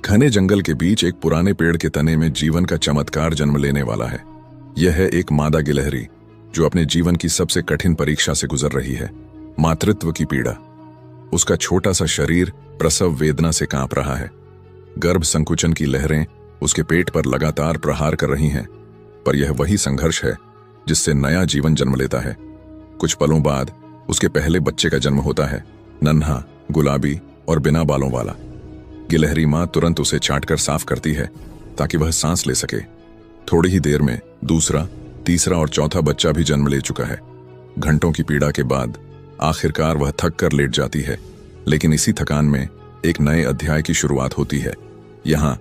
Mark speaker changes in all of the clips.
Speaker 1: घने जंगल के बीच एक पुराने पेड़ के तने में जीवन का चमत्कार जन्म लेने वाला है। यह है एक मादा गिलहरी जो अपने जीवन की सबसे कठिन परीक्षा से गुजर रही है, मातृत्व की पीड़ा। उसका छोटा सा शरीर प्रसव वेदना से कांप रहा है। गर्भ संकुचन की लहरें उसके पेट पर लगातार प्रहार कर रही हैं, पर यह वही संघर्ष है जिससे नया जीवन जन्म लेता है। कुछ पलों बाद उसके पहले बच्चे का जन्म होता है, नन्हा, गुलाबी और बिना बालों वाला। गिलहरी मां तुरंत उसे चाटकर साफ करती है ताकि वह सांस ले सके। थोड़ी ही देर में दूसरा, तीसरा और चौथा बच्चा भी जन्म ले चुका है। घंटों की पीड़ा के बाद आखिरकार वह थक कर लेट जाती है, लेकिन इसी थकान में एक नए अध्याय की शुरुआत होती है। यहाँ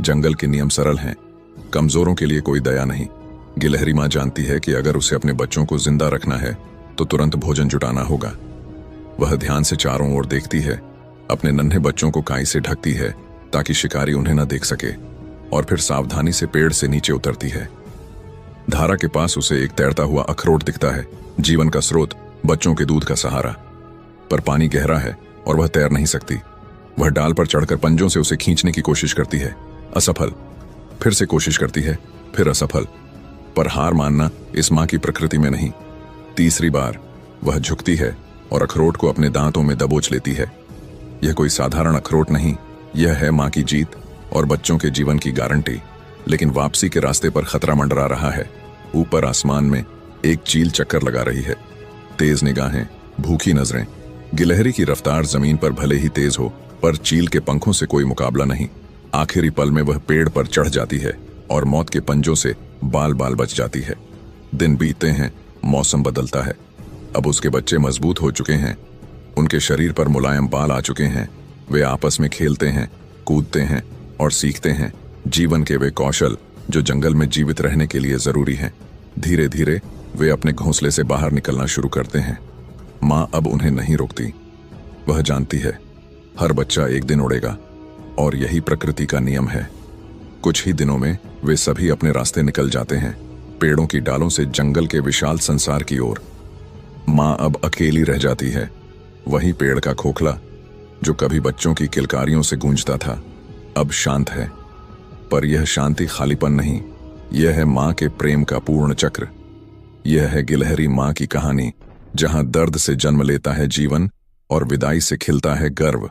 Speaker 1: जंगल के नियम सरल हैं, कमजोरों के लिए कोई दया नहीं। गिलहरी मां जानती है कि अगर उसे अपने बच्चों को जिंदा रखना है तो तुरंत भोजन जुटाना होगा। वह ध्यान से चारों ओर देखती है, अपने नन्हे बच्चों को काई से ढकती है ताकि शिकारी उन्हें न देख सके, और फिर सावधानी से पेड़ से नीचे उतरती है। धारा के पास उसे एक तैरता हुआ अखरोट दिखता है, जीवन का स्रोत, बच्चों के दूध का सहारा। पर पानी गहरा है और वह तैर नहीं सकती। वह डाल पर चढ़कर पंजों से उसे खींचने की कोशिश करती है, असफल। फिर से कोशिश करती है, फिर असफल। पर हार मानना इस मां की प्रकृति में नहीं। तीसरी बार वह झुकती है और अखरोट को अपने दांतों में दबोच लेती है। यह कोई साधारण अखरोट नहीं, यह है मां की जीत और बच्चों के जीवन की गारंटी। लेकिन वापसी के रास्ते पर खतरा मंडरा रहा है। ऊपर आसमान में एक चील चक्कर लगा रही है, तेज निगाहें, भूखी नजरें। गिलहरी की रफ्तार जमीन पर भले ही तेज हो, पर चील के पंखों से कोई मुकाबला नहीं। आखिरी पल में वह पेड़ पर चढ़ जाती है और मौत के पंजों से बाल बाल बच जाती है। दिन बीतते हैं, मौसम बदलता है। अब उसके बच्चे मजबूत हो चुके हैं, उनके शरीर पर मुलायम बाल आ चुके हैं। वे आपस में खेलते हैं, कूदते हैं और सीखते हैं जीवन के वे कौशल जो जंगल में जीवित रहने के लिए जरूरी हैं। धीरे धीरे वे अपने घोंसले से बाहर निकलना शुरू करते हैं। मां अब उन्हें नहीं रोकती। वह जानती है हर बच्चा एक दिन उड़ेगा, और यही प्रकृति का नियम है। कुछ ही दिनों में वे सभी अपने रास्ते निकल जाते हैं, पेड़ों की डालों से जंगल के विशाल संसार की ओर। मां अब अकेली रह जाती है। वही पेड़ का खोखला जो कभी बच्चों की किलकारियों से गूंजता था, अब शांत है। पर यह शांति खालीपन नहीं, यह है मां के प्रेम का पूर्ण चक्र। यह है गिलहरी मां की कहानी, जहां दर्द से जन्म लेता है जीवन और विदाई से खिलता है गर्व।